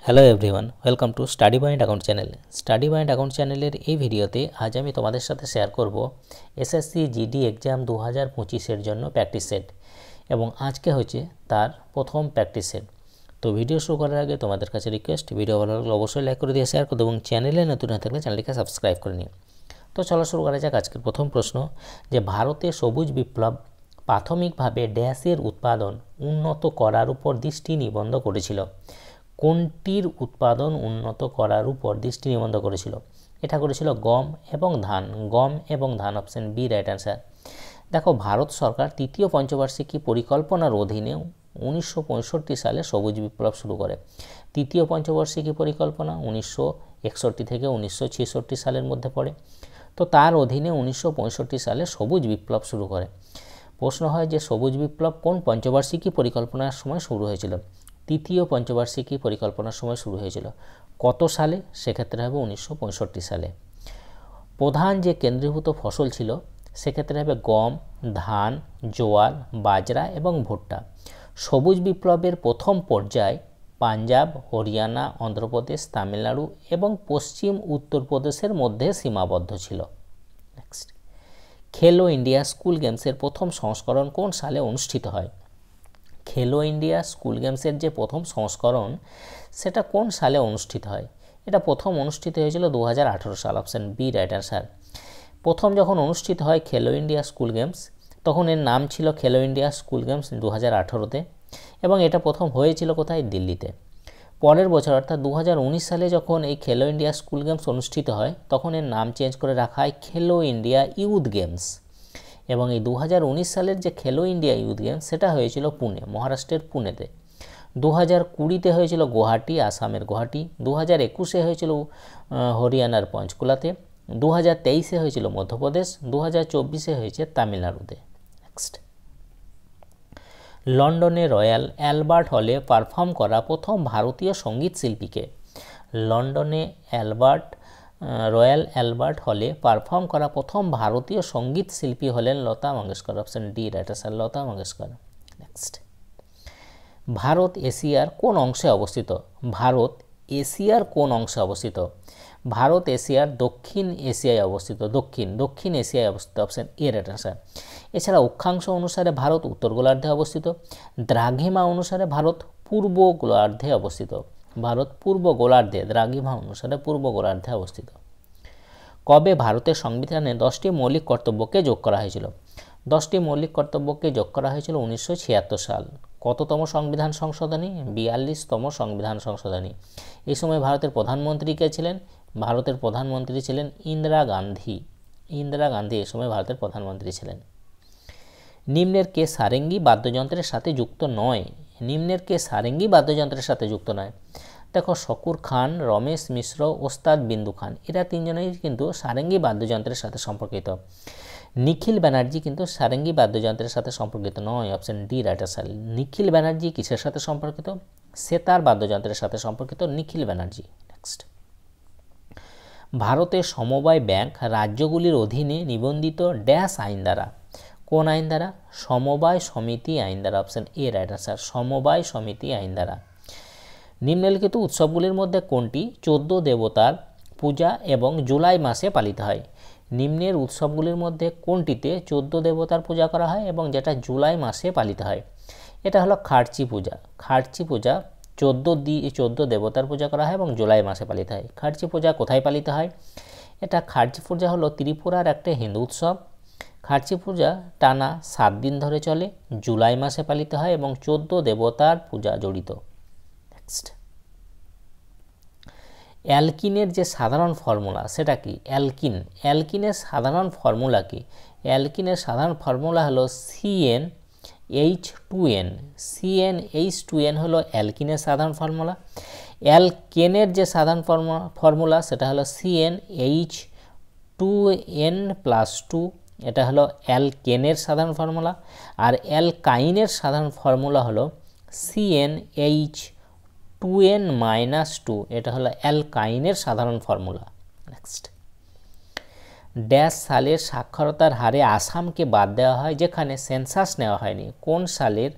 Hello everyone, welcome to study point account channel. Study point account চ্যানেলের এই ভিডিওতে আজ আমি তোমাদের সাথে শেয়ার করব এসএসসি জিডি এক্সাম 2025-এর জন্য প্র্যাকটিস সেট, এবং আজকে হচ্ছে তার প্রথম প্র্যাকটিস সেট। তো ভিডিও শুরু করার আগে তোমাদের কাছে রিকোয়েস্ট, ভিডিও ভালো লাগলে অবশ্যই লাইক করে দিয়ে শেয়ার করে দেবো, এবং চ্যানেলে নতুন হয়ে থাকলে চ্যানেলটিকে সাবস্ক্রাইব করে নিও। তো চলো শুরু করা যাক। আজকের প্রথম প্রশ্ন, যে ভারতে সবুজ বিপ্লব প্রাথমিকভাবে ড্যাশের উৎপাদন উন্নত করার উপর দৃষ্টি নিবদ্ধ করেছিল? কোনটির উৎপাদন উন্নত করার উপর দৃষ্টি নিবদ্ধ করেছিল? এটা করেছিল গম এবং ধান। গম এবং ধান, অপশন বি রাইট অ্যান্সার। দেখো, ভারত সরকার তৃতীয় পঞ্চবার্ষিকী পরিকল্পনার অধীনে 1965 সালে সবুজ বিপ্লব শুরু করে। তৃতীয় পঞ্চবার্ষিকী পরিকল্পনা 1961 থেকে 1966 সালের মধ্যে পড়ে। তো তার অধীনে 1965 সালে সবুজ বিপ্লব শুরু করে। প্রশ্ন হয় যে সবুজ বিপ্লব কোন পঞ্চবার্ষিকী পরিকল্পনার সময় শুরু হয়েছিল? তৃতীয় পঞ্চবার্ষিকী পরিকল্পনার সময় শুরু হয়েছিল। কত সালে? সেক্ষেত্রে হবে 1965 সালে। প্রধান যে কেন্দ্রীভূত ফসল ছিল সেক্ষেত্রে হবে গম, ধান, জোয়ার, বাজরা এবং ভুট্টা। সবুজ বিপ্লবের প্রথম পর্যায় পাঞ্জাব, হরিয়ানা, অন্ধ্রপ্রদেশ, তামিলনাড়ু এবং পশ্চিম উত্তরপ্রদেশের মধ্যে সীমাবদ্ধ ছিল। নেক্সট, খেলো ইন্ডিয়া স্কুল গেমসের প্রথম সংস্করণ কোন সালে অনুষ্ঠিত হয়? খেলো ইন্ডিয়া স্কুল গেমসের যে প্রথম সংস্করণ সেটা কোন সালে অনুষ্ঠিত হয়? এটা প্রথম অনুষ্ঠিত হয়েছিল 2018 সাল, অপশান বি রাইট অ্যান্সার। প্রথম যখন অনুষ্ঠিত হয় খেলো ইন্ডিয়া স্কুল গেমস, তখন এর নাম ছিল খেলো ইন্ডিয়া স্কুল গেমস 2018-তে, এবং এটা প্রথম হয়েছিল কোথায়? দিল্লিতে। পরের বছর অর্থাৎ 2019 সালে যখন এই খেলো ইন্ডিয়া স্কুল গেমস অনুষ্ঠিত হয়, তখন এর নাম চেঞ্জ করে রাখা হয় খেলো ইন্ডিয়া ইউথ গেমস। এবং এই 2019 সালের যে খেলো ইন্ডিয়া ইউথ গেমস সেটা হয়েছিল পুনে, মহারাষ্ট্রের পুনেতে। 2020-তে হয়েছিল গুয়াহাটি, আসামের গুয়াহাটি। 2021-এ হয়েছিল হরিয়ানার পঞ্চকুলাতে। 2023-এ হয়েছিল মধ্যপ্রদেশ। 2024-এ হয়েছে তামিলনাড়ুতে। নেক্সট, লন্ডনে রয়্যাল অ্যালবার্ট হলে পারফর্ম করা প্রথম ভারতীয় সঙ্গীত শিল্পীকে? লন্ডনে রয়্যাল অ্যালবার্ট হলে পারফর্ম করা প্রথম ভারতীয় সঙ্গীত শিল্পী হলেন Lata Mangeshkar, option D right answer, Lata Mangeshkar. Next, ভারত এশিয়ার কোন অংশে অবস্থিত? ভারত এশিয়ার কোন অংশে অবস্থিত? ভারত এশিয়ার দক্ষিণ এশিয়ায় অবস্থিত। দক্ষিণ এশিয়ায় অবস্থিত, অপশন এ রাইট অ্যান্সার। এছাড়া অক্ষাংশ অনুসারে ভারত উত্তর গোলার্ধে অবস্থিত। দ্রাঘিমা অনুসারে ভারত পূর্ব গোলার্ধে অবস্থিত। ভারত পূর্ব গোলার্ধে, দ্রাঘিমা অনুসারে পূর্ব গোলার্ধে অবস্থিত। কবে ভারতের সংবিধানে 10টি মৌলিক কর্তব্যকে যোগ করা হয়েছিল? 10টি মৌলিক কর্তব্যকে যোগ করা হয়েছিল 1976 সাল। কততম সংবিধান সংশোধনী? 42তম সংবিধান সংশোধনী। এই সময় ভারতের প্রধানমন্ত্রী কে ছিলেন? ভারতের প্রধানমন্ত্রী ছিলেন ইন্দিরা গান্ধী। ইন্দিরা গান্ধী এই সময় ভারতের প্রধানমন্ত্রী ছিলেন। নিম্নের কে সারেঙ্গি বাদ্যযন্ত্রের সাথে যুক্ত নয়? নিম্নের কে সারেঙ্গি বাদ্যযন্ত্রের সাথে যুক্ত নয়? দেখো, শকুর খান, রমেশ মিশ্র, ওস্তাদ বিন্দু খান, এরা তিনজনেই কিন্তু সারেঙ্গি বাদ্যযন্ত্রের সাথে সম্পর্কিত। নিখিল ব্যানার্জি কিন্তু সারেঙ্গি বাদ্যযন্ত্রের সাথে সম্পর্কিত নয়, অপশন ডি রাইট অ্যান্সার। নিখিল ব্যানার্জি কিসের সাথে সম্পর্কিত? সেতার বাদ্যযন্ত্রের সাথে সম্পর্কিত নিখিল ব্যানার্জি। নেক্সট, ভারতের সমবায় ব্যাংক রাজ্যগুলির অধীনে নিবন্ধিত ড্যাশ আইন দ্বারা? কোন আইন দ্বারা? সমবায় সমিতি আইন দ্বারা, অপশন এ রাইট অ্যান্সার, সমবায় সমিতি আইন দ্বারা। নিম্নলিখিত উৎসবগুলির মধ্যে কোনটি 14 দেবতার পূজা এবং জুলাই মাসে পালিত হয়? নিম্নের উৎসবগুলির মধ্যে কোনটিতে 14 দেবতার পূজা করা হয় এবং যেটা জুলাই মাসে পালিত হয়? এটা হলো খার্চি পূজা। খার্চি পূজা 14 দেবতার পূজা করা হয় এবং জুলাই মাসে পালিত হয়। খার্চি পূজা কোথায় পালিত হয়? এটা খার্চি পূজা হলো ত্রিপুরার একটা হিন্দু উৎসব। খার্চি পূজা টানা 7 দিন ধরে চলে, জুলাই মাসে পালিত হয় এবং 14 দেবতার পূজা জড়িত। নেক্সট, অ্যালকিনের যে সাধারণ ফর্মুলা সেটা কি? অ্যালকিনের সাধারণ ফর্মুলা কি? অ্যালকিনের সাধারণ ফর্মুলা হলো CnH2n। CnH2n হলো অ্যালকিনের সাধারণ ফর্মুলা। অ্যালকেনের যে সাধারণ ফর্মুলা সেটা হলো CnH2n+2, এটা হলো অ্যালকেনের সাধারণ ফর্মুলা। আর অ্যালকাইনের সাধারণ ফর্মুলা হলো CnH2n-2, এটা হলো অ্যালকাইনের সাধারণ ফর্মুলা। নেক্সট, ড্যাশ সালের সাক্ষরতার হারে আসামকে বাদ দেওয়া হয় যেখানে সেন্সাস নেওয়া হয়নি? কোন সালের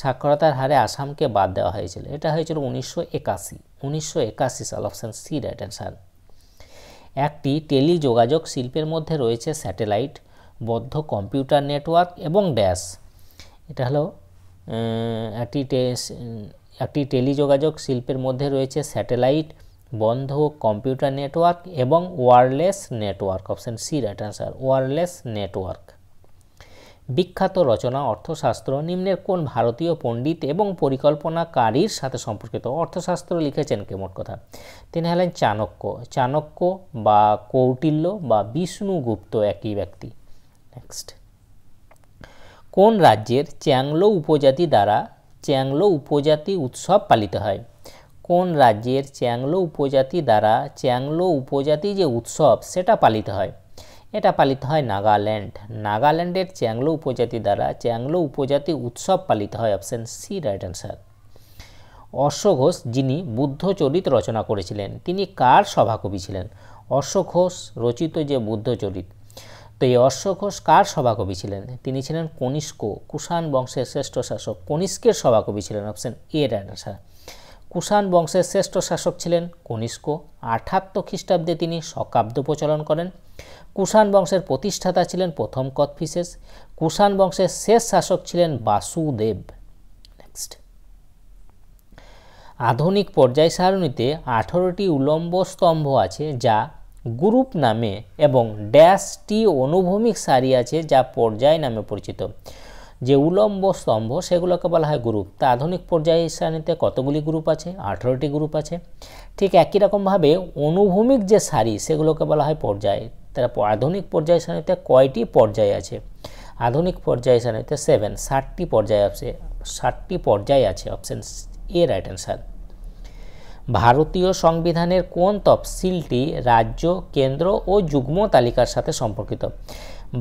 সাক্ষরতার হারে আসামকে বাদ দেওয়া হয়েছিল? এটা হয়েছিল 1981। 1981 সাল, অপশান সি রাইট অ্যান্সার। একটি টেলিযোগাযোগ শিল্পের মধ্যে রয়েছে স্যাটেলাইট, বদ্ধ কম্পিউটার নেটওয়ার্ক এবং ড্যাশ। এটা হলো একটি টেলিযোগাযোগ শিল্পের মধ্যে রয়েছে স্যাটেলাইট, বন্ধ কম্পিউটার নেটওয়ার্ক এবং wireless network, option C right answer, wireless network. বিখ্যাত রচনা অর্থশাস্ত্র নিম্নের কোন ভারতীয় পণ্ডিত এবং পরিকল্পনাকারীর সাথে সম্পর্কিত? অর্থশাস্ত্র লিখেছেন কে মোট কথা? তিনি হলেন চাণক্য। চাণক্য বা কৌটিল্য বা বিষ্ণুগুপ্ত একই ব্যক্তি। নেক্সট, কোন রাজ্যের চ্যাংলো উপজাতি দ্বারা চ্যাংলো উপজাতি উৎসব পালিত হয়? কোন রাজ্যের চ্যাংলো উপজাতি দ্বারা চ্যাংলো উপজাতি যে উৎসব সেটা পালিত হয়? এটা পালিত হয় নাগাল্যান্ড। নাগাল্যান্ডের চ্যাংলো উপজাতি দ্বারা চ্যাংলো উপজাতি উৎসব পালিত হয়, অপশান সি রাইট অ্যান্সার। অশ্বঘোষ যিনি বুদ্ধচরিত রচনা করেছিলেন তিনি কার সভাকবি ছিলেন? অশ্বঘোষ রচিত যে বুদ্ধচরিত, তো এই অশ্বঘোষ কার সভাকবি ছিলেন? তিনি ছিলেন কনিষ্ক, কুষাণ বংশের শ্রেষ্ঠ শাসক। কনিষ্কের সভাকবি ছিলেন, option A right answer. Kushan বংশের শ্রেষ্ঠ শাসক ছিলেন কনিষ্ক। 78 খ্রিস্টাব্দে তিনি শকাব্দ প্রচলন করেন। কুষাণ বংশের প্রতিষ্ঠাতা ছিলেন প্রথম কথফিসেস। কুষাণ বংশের শেষ শাসক ছিলেন বাসুদেব। নেক্সট, আধুনিক পর্যায় সারণীতে 18টি উলম্ব স্তম্ভ আছে যা গ্রুপ নামে এবং ড্যাশটি অনুভূমিক সারি আছে যা পর্যায় নামে পরিচিত। যে উলম্ব স্তম্ভ সেগুলোকে বলা হয় গ্রুপ। তা আধুনিক পর্যায় সারণীতে কতগুলি গ্রুপ আছে? 18টি গ্রুপ আছে। ঠিক একই রকমভাবে অনুভূমিক যে সারি সেগুলোকে বলা হয় পর্যায়। তারপর আধুনিক পর্যায় সারণীতে কয়টি পর্যায় আছে? আধুনিক পর্যায় সারণীতে 7, 60টি পর্যায় আছে। 60টি পর্যায় আছে, অপশান এ রাইট অ্যান্সার। ভারতীয় সংবিধানের কোন তফসিলটি রাজ্য, কেন্দ্র ও যুগ্ম তালিকার সাথে সম্পর্কিত?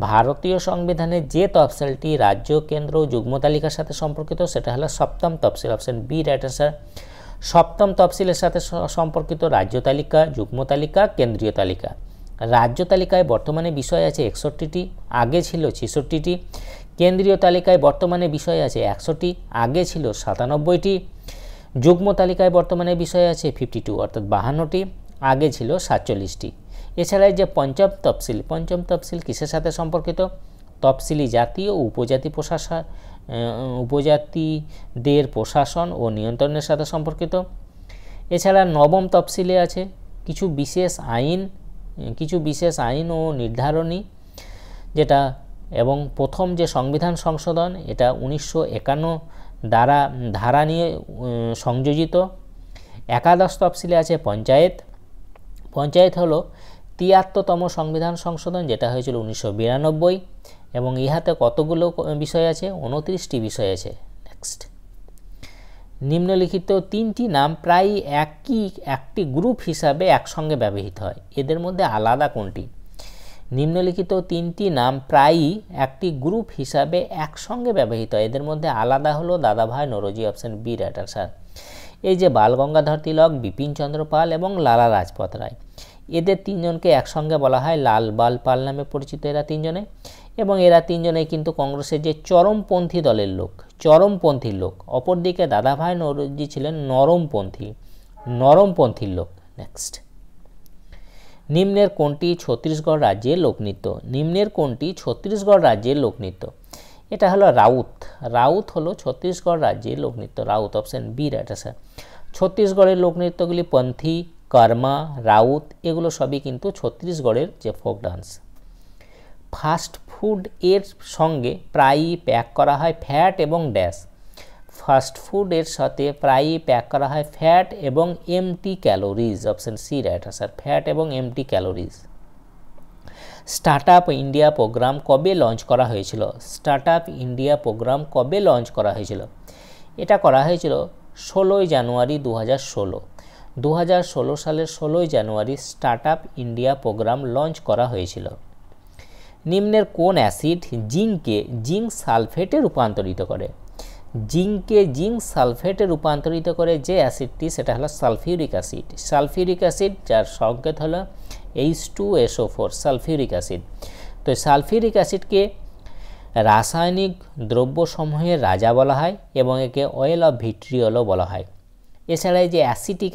ভারতীয় সংবিধানের যে তফসিলটি রাজ্য, কেন্দ্র ও যুগ্ম তালিকার সাথে সম্পর্কিত সেটা হলো 7ম তফসিল, অপশান বি রাইট অ্যান্সার। 7ম তফসিলের সাথে সম্পর্কিত রাজ্য তালিকা, যুগ্ম তালিকা, কেন্দ্রীয় তালিকা। রাজ্য তালিকায় বর্তমানে বিষয় আছে 61টি, আগে ছিল 66টি। কেন্দ্রীয় তালিকায় বর্তমানে বিষয় আছে 100টি, আগে ছিল 97টি। যুগ্ম তালিকায় বর্তমানে বিষয় আছে 52 অর্থাৎ 52টি, আগে ছিল 47টি। এছাড়া যে পঞ্চম তফসিল কিসের সাথে সম্পর্কিত? তফসিলি জাতি ও উপজাতিদের প্রশাসন ও নিয়ন্ত্রণের সাথে সম্পর্কিত। এছাড়া নবম তফসিলে আছে কিছু বিশেষ আইন ও নির্ধারণী যেটা, এবং প্রথম যে সংবিধান সংশোধন এটা 1951 ধারা নিয়ে সংযোজিত। একাদশ তফসিলে আছে পঞ্চায়েত হলো 73তম সংবিধান সংশোধন যেটা হয়েছিল 1992, এবং ইহাতে কতগুলো বিষয় আছে? 29টি বিষয় আছে। নেক্সট, নিম্নলিখিত 3টি নাম প্রায় একটি গ্রুপ হিসাবে একসঙ্গে ব্যবহৃত হয়, এদের মধ্যে আলাদা কোনটি? নিম্নলিখিত 3টি নাম প্রায়ই একটি গ্রুপ হিসাবে একসঙ্গে ব্যবহৃত হয়, এদের মধ্যে আলাদা হলো দাদাভাই Naoroji, option B right answer. এই যে বাল গঙ্গাধর তিলক, বিপিন চন্দ্র পাল এবং লালা লাজপত রায়, এদের তিনজনকে একসঙ্গে বলা হয় লাল বাল পাল নামে পরিচিত এরা তিনজনে। এবং এরা তিনজনেই কিন্তু কংগ্রেসের যে চরমপন্থী দলের চরমপন্থীর লোক। অপরদিকে দাদাভাই নরোজি ছিলেন নরমপন্থীর লোক। নেক্সট, নিম্নের কোনটি ছত্তিশগড় রাজ্যের লোকনৃত্য? এটা হলো রাউত হলো ছত্তিশগড় রাজ্যের লোকনৃত্য, Raut, option B right answer. ছত্তিশগড়ের লোকনৃত্যগুলি পন্থী, কর্মা, রাউত এগুলো সবই কিন্তু ছত্তিশগড়ের যে ফোক ডান্স। ফাস্ট ফুড এর সঙ্গে প্রায়ই প্যাক করা হয় ফ্যাট এবং ড্যাশ। ফাস্ট ফুড এর সাথে প্রায়ই প্যাক করা হয় ফ্যাট এবং empty calories, option C right answer, fat এবং empty calories. Startup India programme কবে লঞ্চ করা হয়েছিল? এটা করা হয়েছিল 16 জানুয়ারি 2016। 2016 সালের 16 জানুয়ারি স্টার্টআপ ইন্ডিয়া প্রোগ্রাম লঞ্চ করা হয়েছিল। নিম্নের কোন অ্যাসিড জিঙ্ক সালফেটে রূপান্তরিত করে? জিঙ্ক সালফেটে রূপান্তরিত করে যে অ্যাসিডটি সেটা হলো সালফিউরিক অ্যাসিড, যার সংকেত হলো H2SO4, সালফিউরিক অ্যাসিড। তো সালফিউরিক অ্যাসিডকে রাসায়নিক দ্রব্যসমূহের রাজা বলা হয় এবং একে অয়েল অফ ভিট্রিয়লও বলা হয়। এছাড়া এই যে অ্যাসিটিক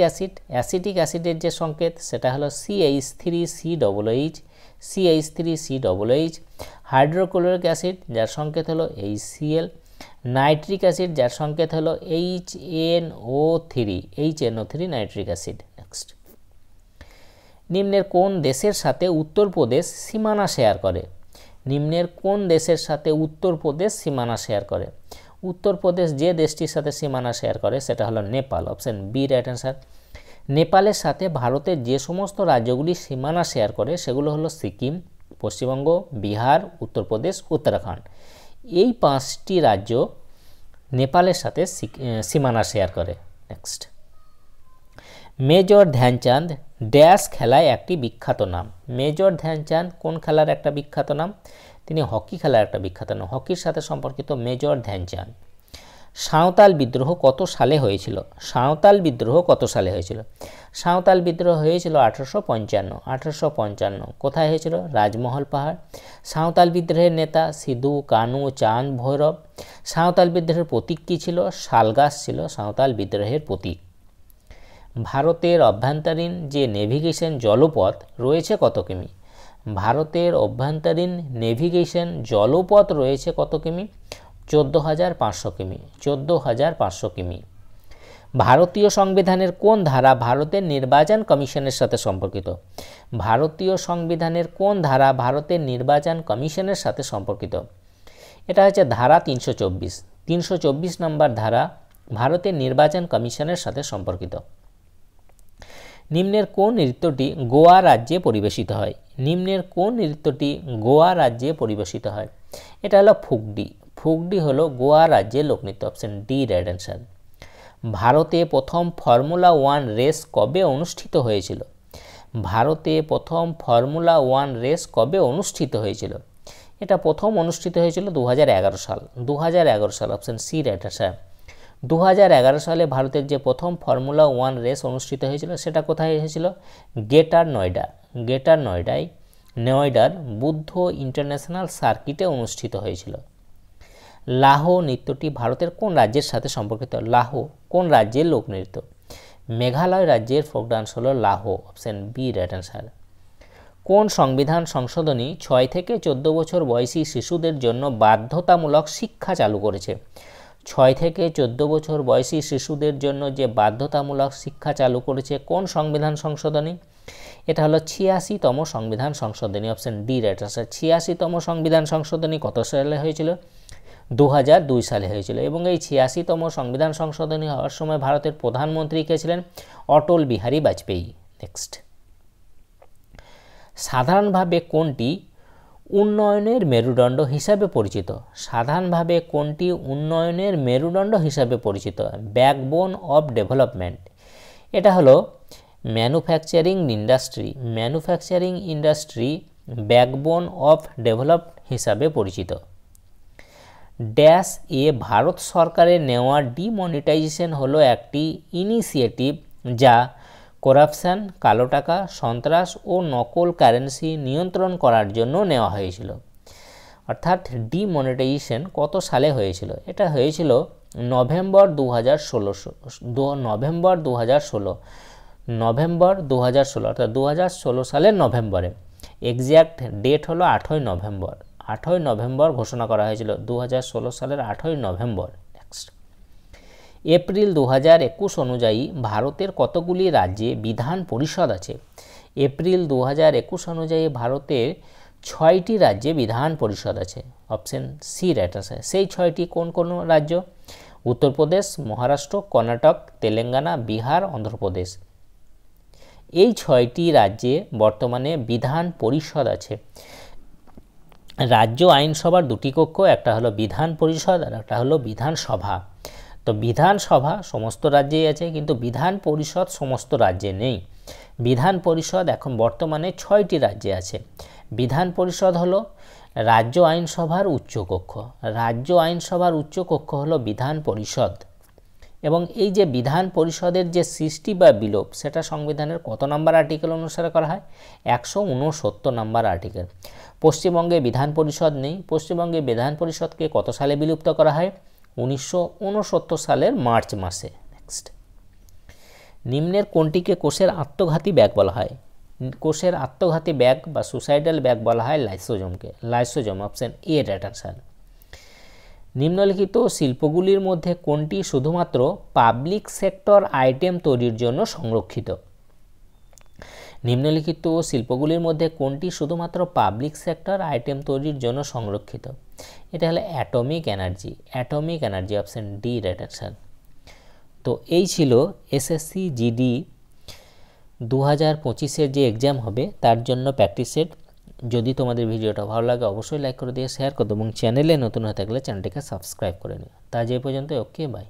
অ্যাসিডের যে সংকেত সেটা হলো CH3COOH, CH3COOH। হাইড্রোক্লোরিক অ্যাসিড যার সংকেত হলো HCl। নাইট্রিক অ্যাসিড যার সংকেত হলো HNO3 নাইট্রিক অ্যাসিড। নেক্সট, নিম্নের কোন দেশের সাথে উত্তরপ্রদেশ সীমানা শেয়ার করে? নিম্নের কোন দেশের সাথে উত্তরপ্রদেশ সীমানা শেয়ার করে? উত্তরপ্রদেশ যে দেশটির সাথে সীমানা শেয়ার করে সেটা হলো Nepal. Option B right answer. নেপালের সাথে ভারতের যে সমস্ত রাজ্যগুলি সীমানা শেয়ার করে সেগুলো হলো সিকিম, পশ্চিমবঙ্গ, বিহার, উত্তরপ্রদেশ, উত্তরাখণ্ড। এই 5টি রাজ্য নেপালের সাথে সীমানা শেয়ার করে। নেক্সট, মেজর ধ্যানচাঁদ ড্যাশ খেলায় একটি বিখ্যাত নাম। মেজর ধ্যানচাঁদ কোন খেলার একটা বিখ্যাত নাম? তিনি হকি খেলার একটা বিখ্যাত নাম, হকির সাথে সম্পর্কিত মেজর ধ্যানচাঁদ। সাঁওতাল বিদ্রোহ কত সালে হয়েছিল? সাঁওতাল বিদ্রোহ কত সালে হয়েছিল? সাঁওতাল বিদ্রোহ হয়েছিল 1855। কোথায় হয়েছিল? রাজমহল পাহাড়। সাঁওতাল বিদ্রোহের নেতা সিধু কানু চাঁদ ভৈরব। সাঁওতাল বিদ্রোহের প্রতীক কী ছিল? শালগাছ ছিল সাঁওতাল বিদ্রোহের প্রতীক। ভারতের অভ্যন্তরীণ যে নেভিগেশন জলপথ রয়েছে কত কিমি? ভারতের অভ্যন্তরীণ নেভিগেশন জলপথ রয়েছে কত কিমি? 14,500 কিমি। 14,500 কিমি। ভারতীয় সংবিধানের কোন ধারা ভারতের নির্বাচন কমিশনের সাথে সম্পর্কিত? ভারতীয় সংবিধানের কোন ধারা ভারতের নির্বাচন কমিশনের সাথে সম্পর্কিত? এটা হচ্ছে ধারা 324। 324 নম্বর ধারা ভারতের নির্বাচন কমিশনের সাথে সম্পর্কিত। নিম্নের কোন নৃত্যটি গোয়া রাজ্যে পরিবেশিত হয়? নিম্নের কোন নৃত্যটি গোয়া রাজ্যে পরিবেশিত হয়? এটা হলো ফুগডি। ফুগডি হলো গোয়া রাজ্যের লোকনৃত্য। Option D right answer. ভারতে প্রথম ফর্মুলা 1 রেস কবে অনুষ্ঠিত হয়েছিল? ভারতে প্রথম ফর্মুলা 1 রেস কবে অনুষ্ঠিত হয়েছিল? এটা প্রথম অনুষ্ঠিত হয়েছিল 2011 সাল। 2011 সাল। Option C right answer. 2011 সালে ভারতের যে প্রথম ফর্মুলা 1 রেস অনুষ্ঠিত হয়েছিল সেটা কোথায় হয়েছিল? গ্রেটার নয়ডা। গ্রেটার নয়ডার বুদ্ধ ইন্টারন্যাশনাল সার্কিটে অনুষ্ঠিত হয়েছিল। লাহো নৃত্যটি ভারতের কোন রাজ্যের সাথে সম্পর্কিত? লাহো কোন রাজ্যের লোকনৃত্য? মেঘালয় রাজ্যের ফোক ডান্স হলো Laho. Option B right answer. কোন সংবিধান সংশোধনী 6 থেকে 14 বছর বয়সী শিশুদের জন্য বাধ্যতামূলক শিক্ষা চালু করেছে? 6 থেকে 14 বছর বয়সী শিশুদের জন্য যে বাধ্যতামূলক শিক্ষা চালু করেছে কোন সংবিধান সংশোধনী? এটা হলো 86তম সংবিধান সংশোধনী। Option D right answer. 86তম সংবিধান সংশোধনী কত সালে হয়েছিল? 2002 সালে হয়েছিল। এবং এই 86তম সংবিধান সংশোধনী হওয়ার সময় ভারতের প্রধানমন্ত্রী কে ছিলেন? অটল বিহারী বাজপেয়ী। নেক্সট, সাধারণভাবে কোনটি উন্নয়নের মেরুদণ্ড হিসাবে পরিচিত? সাধারণভাবে কোনটি উন্নয়নের মেরুদণ্ড হিসাবে পরিচিত? Backbone of development. এটা হলো manufacturing industry. Manufacturing industry backbone of develop হিসাবে পরিচিত। ড্যাশ এ ভারত সরকারের নেওয়া ডিমনিটাইজেশন হলো একটি ইনিশিয়েটিভ যা করাপশন, কালো টাকা, সন্ত্রাস ও নকল কারেন্সি নিয়ন্ত্রণ করার জন্য নেওয়া হয়েছিল। অর্থাৎ ডিমনিটাইজেশন কত সালে হয়েছিল? এটা হয়েছিল নভেম্বর 2016। নভেম্বর 2016 অর্থাৎ 2016 সালের নভেম্বরে। এক্স্যাক্ট ডেট হলো 8ই নভেম্বর। 8ই নভেম্বর ঘোষণা করা হয়েছিল 2016 সালের 8ই নভেম্বর। নেক্সট, এপ্রিল 2021 অনুযায়ী ভারতের কতগুলি রাজ্যে বিধান পরিষদ আছে? এপ্রিল 2021 অনুযায়ী ভারতের 6টি রাজ্যে বিধান পরিষদ আছে। Option C right answer. সেই 6টি কোন কোন রাজ্য? উত্তরপ্রদেশ, মহারাষ্ট্র, কর্ণাটক, তেলেঙ্গানা, বিহার, অন্ধ্রপ্রদেশ। এই 6টি রাজ্যে বর্তমানে বিধান পরিষদ আছে। রাজ্য আইনসভার 2টি কক্ষ, একটা হলো বিধান পরিষদ আর একটা হলো বিধানসভা। তো বিধানসভা সমস্ত রাজ্যেই আছে, কিন্তু বিধান পরিষদ সমস্ত রাজ্যে নেই। বিধান পরিষদ এখন বর্তমানে 6টি রাজ্যে আছে। বিধান পরিষদ হলো রাজ্য আইনসভার উচ্চকক্ষ। রাজ্য আইনসভার উচ্চকক্ষ হলো বিধান পরিষদ। এবং এই যে বিধান পরিষদের যে সৃষ্টি বা বিলোপ সেটা সংবিধানের কত নম্বর আর্টিকেল অনুসারে করা হয়? 169 নম্বর আর্টিকেল। পশ্চিমবঙ্গে বিধান পরিষদ নেই। পশ্চিমবঙ্গে বিধান পরিষদকে কত সালে বিলুপ্ত করা হয়? 1969 সালের মার্চ মাসে। নেক্সট, নিম্নের কোনটিকে কোষের আত্মঘাতী ব্যাগ বলা হয়? কোষের আত্মঘাতী ব্যাগ বা সুসাইডাল ব্যাগ বলা হয় লাইসোজোমকে। Lysosome, option A right answer. নিম্নলিখিত শিল্পগুলির মধ্যে কোনটি শুধুমাত্র পাবলিক সেক্টর আইটেম তৈরির জন্য সংরক্ষিত? নিম্নলিখিত শিল্পগুলির মধ্যে কোনটি শুধুমাত্র পাবলিক সেক্টর আইটেম তৈরির জন্য সংরক্ষিত? এটা হলো atomic energy. Atomic energy, option D right answer. তো এই ছিল এসএসসি জিডি 2025-এর যে এক্সাম হবে তার জন্য প্র্যাকটিস সেট। যদি তোমাদের ভিডিওটা ভালো লাগে অবশ্যই লাইক করে দিয়ে শেয়ার করো এবং চ্যানেলে নতুন হয়ে থাকলে চ্যানেলটিকে সাবস্ক্রাইব করে নিও। তা যে পর্যন্ত, ওকে, বাই।